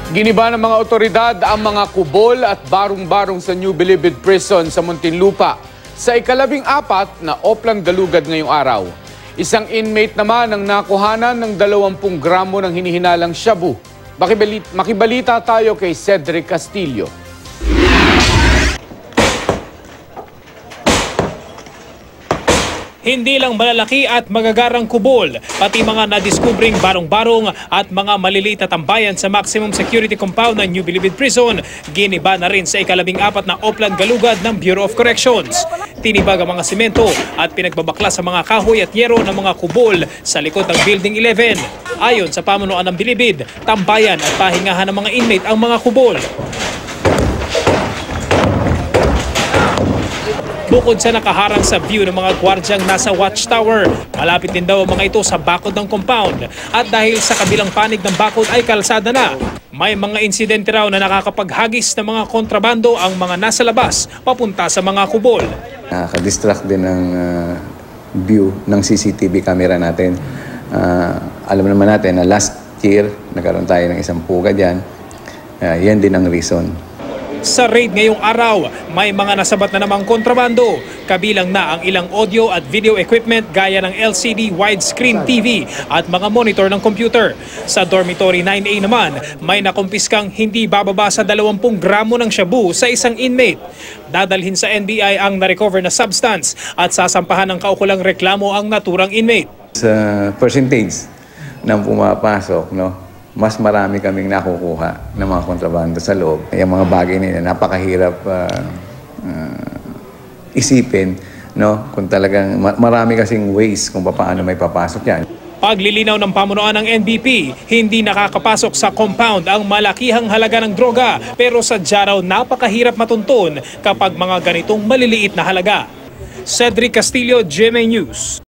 Giniba ng mga otoridad ang mga kubol at barong-barong sa New Bilibid Prison sa Muntinlupa sa ika-14 na Oplan Galugad ngayong araw. Isang inmate naman ang nakuhanan ng 20 gramo ng hinihinalang shabu. Makibalita tayo kay Cedric Castillo. Hindi lang malalaki at magagarang kubol, pati mga nadiskubring barong-barong at mga maliliit na tambayan sa maximum security compound ng New Bilibid Prison, giniba na rin sa ika-14 na Oplan Galugad ng Bureau of Corrections. Tinibag ang mga simento at pinagbabakla sa mga kahoy at yero ng mga kubol sa likod ng Building 11. Ayon sa pamunuan ng Bilibid, tambayan at pahingahan ng mga inmate ang mga kubol. Bukod sa nakaharang sa view ng mga gwardyang nasa watchtower, malapit din daw ang mga ito sa bakod ng compound. At dahil sa kabilang panig ng bakod ay kalsada na, may mga insidente raw na nakakapaghagis ng mga kontrabando ang mga nasa labas papunta sa mga kubol. Nakaka-distract din ng view ng CCTV camera natin. Alam naman natin na last year, nagkaroon tayo ng isang puga dyan. Yan din ang reason. Sa raid ngayong araw, may mga nasabat na namang kontrabando. Kabilang na ang ilang audio at video equipment gaya ng LCD widescreen TV at mga monitor ng computer. Sa dormitory 9A naman, may nakumpiskang hindi bababa sa 20 gramo ng shabu sa isang inmate. Dadalhin sa NBI ang na-recover na substance at sasampahan ng kaukulang reklamo ang naturang inmate. Sa percentage ng pumapasok, mas marami kaming nakukuha ng mga kontrabando sa loob. Yung mga bagay nila, napakahirap isipin, kung talagang marami kasing ways kung paano may papasok yan. Paglilinaw ng pamunuan ng NBP, hindi nakakapasok sa compound ang malakihang halaga ng droga, pero sadya raw napakahirap matuntun kapag mga ganitong maliliit na halaga. Cedric Castillo, GMA News.